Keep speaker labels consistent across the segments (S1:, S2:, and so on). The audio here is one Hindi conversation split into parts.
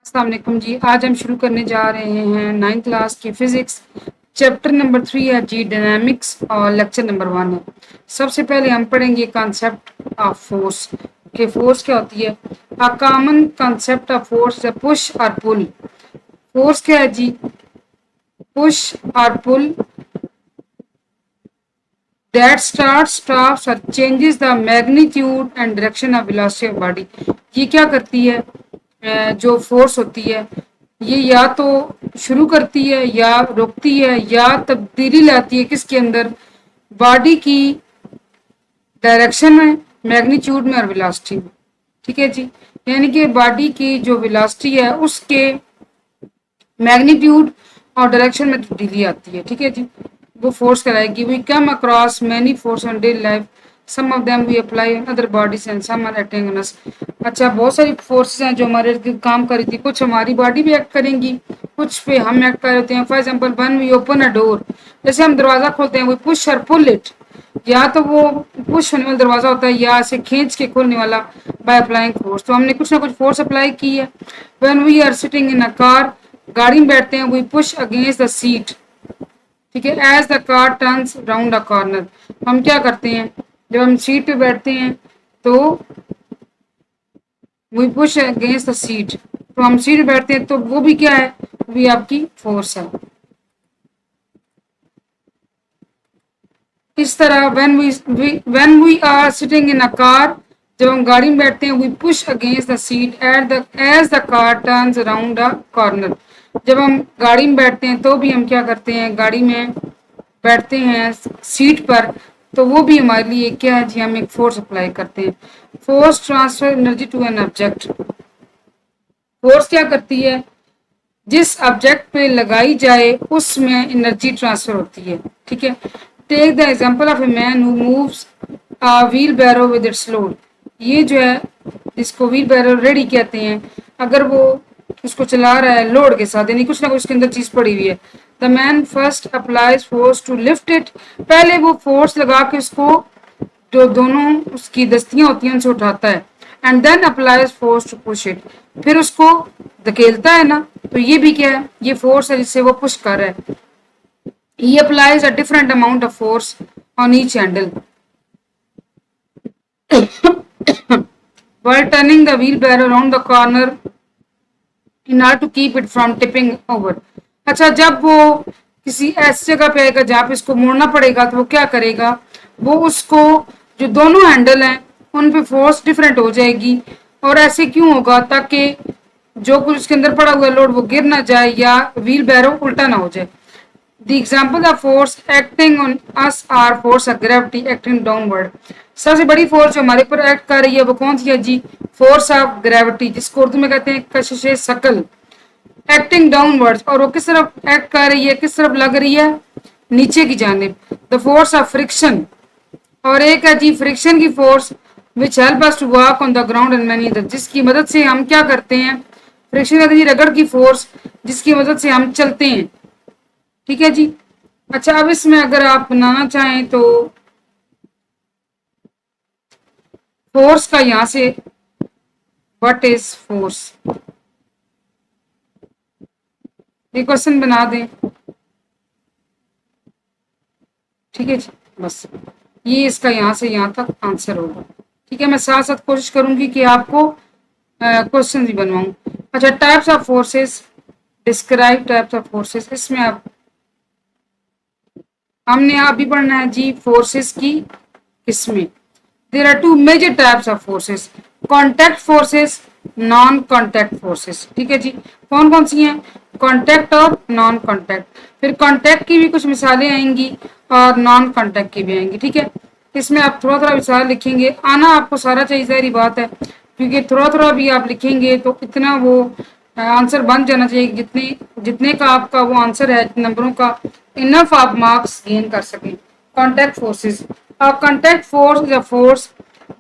S1: अस्सलाम वालेकुम जी। आज हम शुरू करने जा रहे हैं 9th क्लास की फिजिक्स। चैप्टर नंबर 3 है जी डायनामिक्स और लेक्चर नंबर 1 है। सबसे पहले हम पढ़ेंगे कॉन्सेप्ट ऑफ फोर्स कि फोर्स क्या होती है। A common concept of force है पुश और पुल। फोर्स क्या है जी? पुश और पुल that starts, stops or changes the magnitude and direction of velocity of body। ये क्या करती है? जो फोर्स होती है ये या तो शुरू करती है या रोकती है या तब्दीली लाती है किसके अंदर? बॉडी की डायरेक्शन में, मैग्नीट्यूड में और वेलोसिटी में। ठीक है जी, यानी कि बॉडी की जो वेलोसिटी है उसके मैग्नीट्यूड और डायरेक्शन में तब्दीली आती है। ठीक है जी, वो फोर्स कराएगी। We come across many force on daily life, some of them we apply on other bodies and some are acting on us. अच्छा, बहुत सारी फोर्सेस हैं जो हमारे इर्द काम कर रही थी। कुछ हमारी बॉडी भी एक्ट करेंगी, कुछ पे हम एक्ट कर रहे हैं। For example when we open a door, जैसे हम दरवाजा खोलते हैं, वी पुश और पुल इट। या तो वो पुश होने वाला दरवाजा होता है या ऐसे खींच के खोलने वाला बाय अप्लाइंग फोर्स। तो हमने कुछ ना कुछ फोर्स अप्लाई की है। When we are sitting in a car, गाड़ी में बैठते हैं, we push against the seat. ठीक है, as the car turns round a corner. हम क्या करते हैं जब हम सीट पे बैठते हैं तो we push against the seat. तो हम सीट पे बैठते हैं तो वो भी क्या है? वो भी आपकी फोर्स है। इस तरह when we are sitting in a car, जब हम गाड़ी में बैठते हैं, we push against the seat at the age the car turns around a corner. जब हम गाड़ी में बैठते हैं तो भी हम क्या करते हैं? गाड़ी में बैठते हैं सीट पर, तो वो भी हमारे लिए क्या है जी? हम एक फोर्स अप्लाई करते हैं। Force transfer energy to an object. Force क्या करती है? जिस ऑब्जेक्ट पे लगाई जाए उसमें एनर्जी ट्रांसफर होती है। ठीक है, take the example of a man who moves a wheel barrow with its load. ये जो है जिसको व्हील बैरो रेडी कहते हैं, अगर वो उसको चला रहा है लोड के साथ, यानी कुछ ना कुछ उसके अंदर चीज पड़ी हुई है। The man first applies force to lift it. पहले वो फोर्स लगा के उसको, जो दोनों उसकी दस्तियां होती हैं उनसे उठाता है। And then applies force to push it, फिर उसको धकेलता है ना। तो ये भी क्या है? ये फोर्स है जिससे वो पुश कर रहा है। He applies a different amount of force on each handle while turning the wheelbarrow around the corner in order to keep it from tipping over। अच्छा, जब वो किसी ऐसी जगह पे आएगा जहां पे इसको मोड़ना पड़ेगा तो वो क्या करेगा? वो उसको, जो दोनों हैंडल हैं उन पे फोर्स डिफरेंट हो जाएगी। और ऐसे क्यों होगा? ताकि जो कुछ उसके अंदर पड़ा हुआ लोड वो गिर ना जाए या व्हील बैरो उल्टा ना हो जाए। The example of force acting on us are force of gravity acting downward। सबसे बड़ी फोर्स जो हमारे ऊपर एक्ट कर रही है वो कौन सी है जी? फोर्स ऑफ ग्रेविटी, जिसको उर्दू में कहते हैं कशिश शकल। एक्टिंग डाउनवर्ड्स, और वो किस तरफ एक्ट कर रही है, किस तरफ लग रही है? नीचे की जानिब। द फोर्स ऑफ फ्रिक्शन, और एक है जी फ्रिक्शन की force which help us to walk on the ground and many other, जिसकी मदद से हम क्या करते हैं? फ्रिक्शन कहते हैं रगड़ की फोर्स, जिसकी मदद से हम चलते हैं। ठीक है जी। अच्छा, अब इसमें अगर आप बनाना चाहें तो फोर्स का यहां से, व्हाट इज फोर्स, ये क्वेश्चन बना दें। ठीक है जी, बस ये इसका यहां से यहां तक आंसर होगा। ठीक है, मैं साथ साथ कोशिश करूंगी कि आपको क्वेश्चन भी बनवाऊं। अच्छा, types of forces, describe types of forces. इसमें आप, हमने अभी पढ़ना है जी फोर्सेस की किस्में। There are two major types of forces, contact forces, non contact forces। ठीक है जी, कौन कौन सी हैं? कॉन्टैक्ट और नॉन कॉन्टैक्ट। फिर कॉन्टैक्ट की भी कुछ मिसालें आएंगी और नॉन कॉन्टैक्ट की भी आएंगी। ठीक है, इसमें आप थोड़ा थोड़ा मिसाल लिखेंगे, आना आपको सारा चाहिए, सारी बात है, क्योंकि थोड़ा थोड़ा भी आप लिखेंगे तो इतना वो आंसर बन जाना चाहिए, जितने जितने का आपका वो आंसर है नंबरों का, इनफ आप मार्क्स गेन कर सकें। Contact forces, a contact force is a force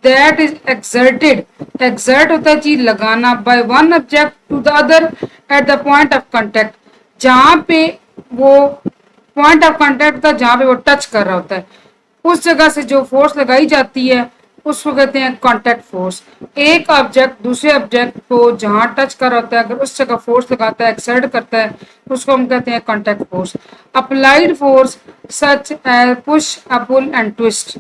S1: that is exerted, exert होता है जी लगाना, by one object to the other at the point of contact, जहां पे वो point of contact होता है, जहां पे वो टच कर रहा होता है, उस जगह से जो फोर्स लगाई जाती है उसको कहते हैं कांटेक्ट फोर्स। एक ऑब्जेक्ट दूसरे ऑब्जेक्ट को जहां टच कर होता है, अगर उस जगह फोर्स लगाता है, एक्सर्ट करता है, तो उसको हम कहते हैं contact force. Applied force such as push, pull and twist.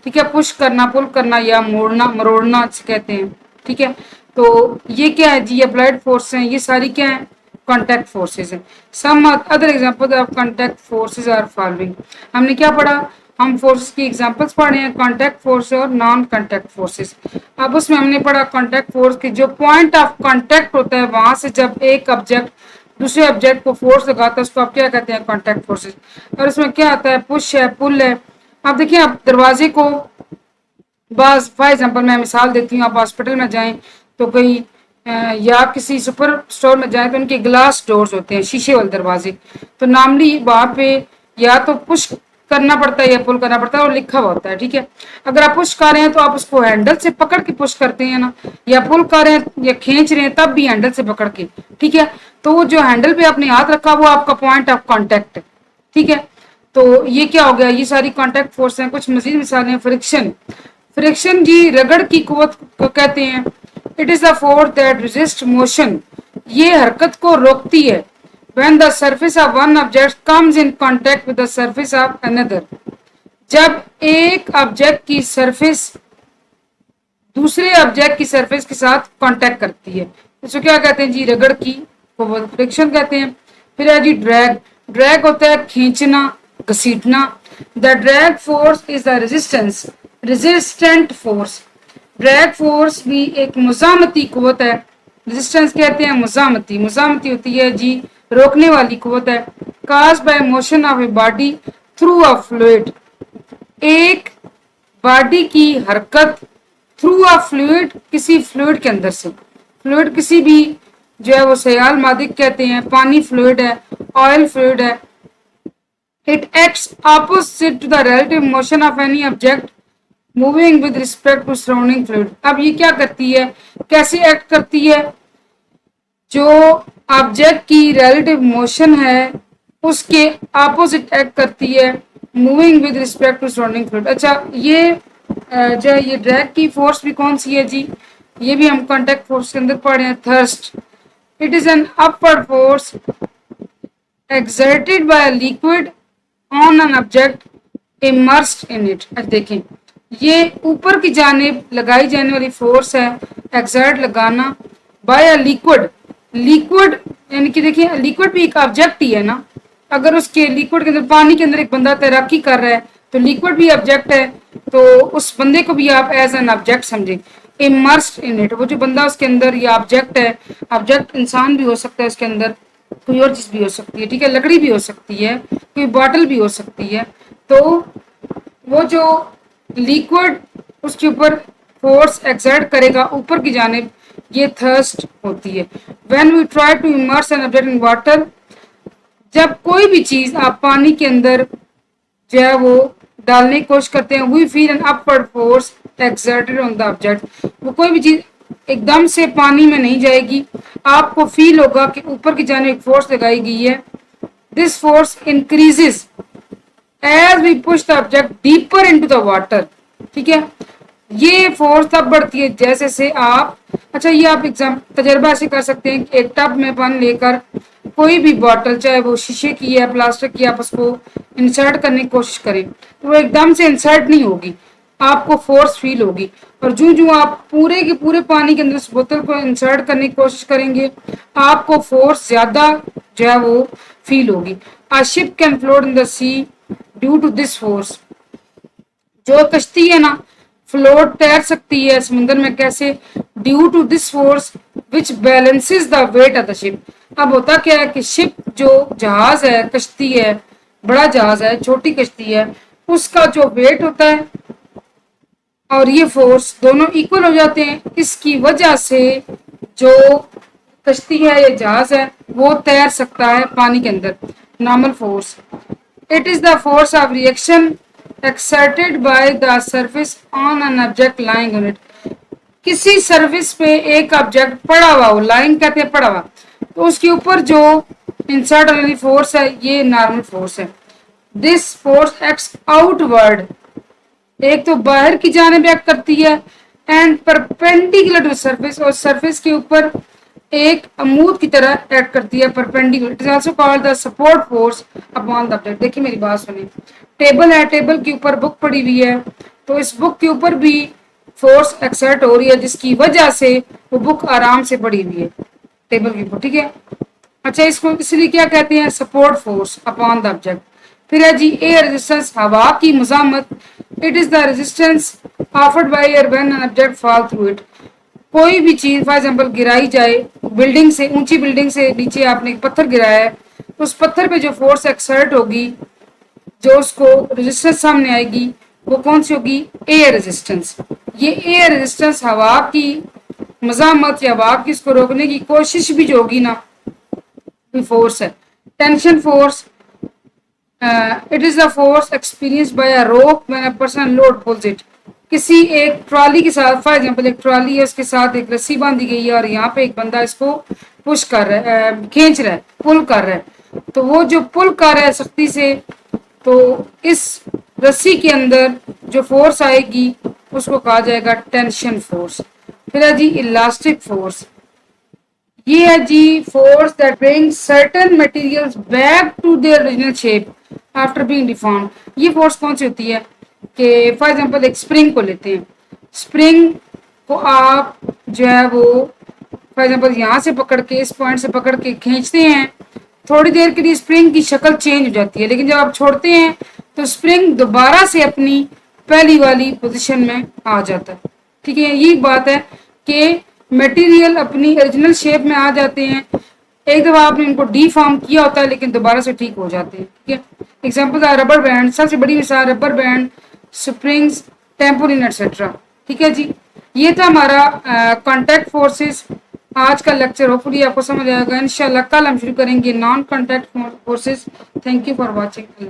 S1: ठीक है, पुश करना, पुल करना या मोड़ना, मरोड़ना कहते हैं। ठीक है, तो ये क्या है जी, अप्लाइड फोर्स हैं, ये सारी क्या है, कॉन्टैक्ट फोर्सेज हैं। Some other example of contact forces are following. हमने क्या पढ़ा, हम फोर्सेस की एग्जांपल्स पढ़े हैं, कॉन्टैक्ट फोर्स और नॉन कॉन्टैक्ट फोर्सेस। अब उसमें हमने पढ़ा कॉन्टैक्ट फोर्स की जो पॉइंट ऑफ कॉन्टैक्ट होता है, वहां से जब एक ऑब्जेक्ट दूसरे ऑब्जेक्ट को फोर्स लगाता है, उसको आप क्या कहते हैं, कॉन्टैक्ट फोर्सेज। और इसमें क्या आता है, पुश है, पुल है। अब देखिए, आप दरवाजे को बस फॉर एग्जाम्पल मैं मिसाल देती हूँ, आप हॉस्पिटल में जाएं तो कोई या किसी सुपर स्टोर में जाएं तो उनके ग्लास डोर्स होते हैं, शीशे वाले दरवाजे। तो नॉर्मली वहां पे या तो पुश करना पड़ता है या पुल करना पड़ता है, और लिखा हुआ होता है। ठीक है, अगर आप पुश कर रहे हैं तो आप उसको हैंडल से पकड़ के पुश करते हैं ना, या पुल कर रहे हैं या खींच रहे हैं तब भी हैंडल से पकड़ के। ठीक है, तो वो जो हैंडल पे आपने हाथ रखा वो आपका पॉइंट ऑफ कॉन्टेक्ट है। ठीक है, तो ये क्या हो गया, ये सारी कॉन्टेक्ट फोर्स हैं। कुछ मजीद मिसालें, फ्रिक्शन। फ्रिक्शन जी रगड़ की कुवत को कहते हैं। It is the force that resist motion, ये हरकत को रोकती है। When the surface of one object comes in contact with the surface of another, जब एक ऑब्जेक्ट की सरफेस दूसरे ऑब्जेक्ट की सरफेस के साथ कांटेक्ट करती है, इसको क्या कहते हैं जी, रगड़ की कुवत, फ्रिक्शन कहते हैं। फिर है जी ड्रैग। ड्रैग होता है खींचना, घसीटना। The drag force is the resistance, resistant force. Drag force भी एक मुजामती कुवत है। रेजिस्टेंस कहते हैं मुजामती, मुजामती होती है जी रोकने वाली कुवत है। Cause by motion of a body through a fluid, एक बॉडी की हरकत थ्रू अ फ्लूइड, किसी फ्लूइड के अंदर से। फ्लूइड किसी भी जो है वो सयाल मादिक कहते हैं, पानी फ्लूइड है, ऑयल फ्लूइड है। It acts opposite to the relative motion of any object moving with respect to surrounding fluid. अब ये क्या करती है, कैसे एक्ट करती है, जो ऑब्जेक्ट की रिलेटिव मोशन है उसके ऑपोजिट एक्ट करती है, moving with respect to surrounding fluid. अच्छा, ये जो ये ड्रैग की फोर्स भी कौन सी है जी, ये भी हम कॉन्टैक्ट फोर्स के अंदर पढ़े हैं, thrust. It is an upward force exerted by a liquid on an object immersed in it। देखें, ये ऊपर की जानिब लगाई जाने वाली फोर्स है, एक्सर्ट लगाना, बाय अ लिक्विड। लिक्विड यानी कि देखिए, लिक्विड भी एक ऑब्जेक्ट ही है ना। अगर उसके लिक्विड के अंदर, पानी के अंदर एक बंदा तैराकी कर रहा है तो लिक्विड भी ऑब्जेक्ट है, तो उस बंदे को भी आप एज एन ऑब्जेक्ट समझें। इमर्स्ड इन इट, वो जो बंदा उसके अंदर, ये ऑब्जेक्ट है। ऑब्जेक्ट इंसान भी हो सकता है उसके अंदर, कोई और चीज भी हो सकती है। ठीक है, लकड़ी भी हो सकती है, कोई बॉटल भी हो सकती है। तो वो जो लिक्विड उसके ऊपर फोर्स एक्सर्ट करेगा ऊपर की जानिब, ये थर्स्ट होती है। When we try to immerse an object in water, जब कोई भी चीज आप पानी के अंदर जो है वो डालने की कोशिश करते हैं, we feel an upward force exerted on the object. वो कोई भी चीज एकदम से पानी में नहीं जाएगी, आपको फील होगा कि ऊपर की जाने एक फोर्स लगाई गई है। This force increases as we push the object deeper into the water. ठीक है, ये फोर्स तब बढ़ती है जैसे से आप, अच्छा ये आप एग्जाम तजर्बा ऐसे कर सकते हैं कि एक टब में पानी लेकर कोई भी बॉटल, चाहे वो शीशे की है, प्लास्टिक की, आप उसको इंसर्ट करने की कोशिश करें तो वो एकदम से इंसर्ट नहीं होगी, आपको फोर्स फील होगी। और जो जो आप पूरे के पूरे पानी के अंदर उस बोतल को इंसर्ट करने की कोशिश करेंगे, आपको फोर्स ज्यादा जो है वो फील होगी। A ship can float in the sea due to this force. जो कश्ती है ना, फ्लोट तैर सकती है समुद्र में, कैसे, due to this force which balances the weight of the ship. अब होता क्या है कि शिप, जो जहाज है, कश्ती है, बड़ा जहाज है, छोटी कश्ती है, उसका जो वेट होता है और ये फोर्स दोनों इक्वल हो जाते हैं। इसकी वजह से जो कश्ती है या जहाज है वो तैर सकता है पानी के अंदर। Normal force, it is the force of reaction exerted by the surface on an object lying on it. किसी सर्विस पे एक ऑब्जेक्ट पड़ा हुआ हो, लाइंग कहते हैं पड़ा हुआ, तो उसके ऊपर जो इंसर्ट वाली फोर्स है ये नॉर्मल फोर्स है। दिस फोर्स एक्ट्स आउटवर्ड एक तो बाहर की जानिब एक्ट करती है एंड परपेंडिकुलर टू सरफेस, और सरफेस के ऊपर एक अमूद की तरह एक्ट करती है perpendicular. It is also called the support force upon the object. देखिए मेरी बात सुनिए, टेबल है, टेबल के ऊपर बुक पड़ी हुई है, तो इस बुक के ऊपर भी फोर्स एक्सर्ट हो रही है जिसकी वजह से वो बुक आराम से पड़ी हुई है टेबल के ऊपर, ठीक है। अच्छा, इसको इसलिए क्या कहते हैं, support force upon the object. फिर है जी एयर रेजिस्टेंस, हवा की मुजामत। It is the resistance offered by air when an object fall through it. कोई भी चीज फॉर एग्जांपल गिराई जाए बिल्डिंग से, ऊंची बिल्डिंग से नीचे आपने एक पत्थर गिराया है, तो उस पत्थर पे जो फोर्स एक्सर्ट होगी, जो उसको रेजिस्टेंस सामने आएगी, वो कौन सी होगी, एयर रेजिस्टेंस। ये एयर रेजिस्टेंस हवा की मजामत या हवा की इसको रोकने की कोशिश भी जो होगी ना, फोर्स है। Tension force, it is the force experience by a rope when a person load pulls it. किसी एक ट्रॉली के साथ, फॉर एग्जांपल एक ट्रॉली है, उसके साथ एक रस्सी बांधी गई है और यहाँ पे एक बंदा इसको पुश कर रहा है, खींच रहा है, पुल कर रहा है, तो वो जो पुल कर रहा है सख्ती से, तो इस रस्सी के अंदर जो फोर्स आएगी उसको कहा जाएगा टेंशन फोर्स। फिर है जी इलास्टिक फोर्स, ये है जी force that bring certain materials back to their original shape after being deformed. ये फोर्स कौन सी होती है कि फॉर एग्जांपल एक स्प्रिंग को लेते हैं, स्प्रिंग को आप जो है वो फॉर एग्जांपल यहाँ से पकड़ के, इस पॉइंट से पकड़ के खींचते हैं, थोड़ी देर के लिए स्प्रिंग की शक्ल चेंज हो जाती है, लेकिन जब आप छोड़ते हैं तो स्प्रिंग दोबारा से अपनी पहली वाली पोजीशन में आ जाता है, ठीक है। यही बात है कि मटेरियल अपनी ओरिजिनल शेप में आ जाते हैं, एक दफा आपने इनको डीफॉर्म किया होता है लेकिन दोबारा से ठीक हो जाते हैं, ठीक है। एग्जाम्पल रबर बैंड, सबसे बड़ी मिसाल rubber band, springs, trampoline etcetera, ठीक है जी। ये था हमारा कॉन्टैक्ट फोर्सेस। आज का लेक्चर होपफुली आपको समझ आएगा। इंशाल्लाह कल हम शुरू करेंगे non contact forces. Thank you for watching.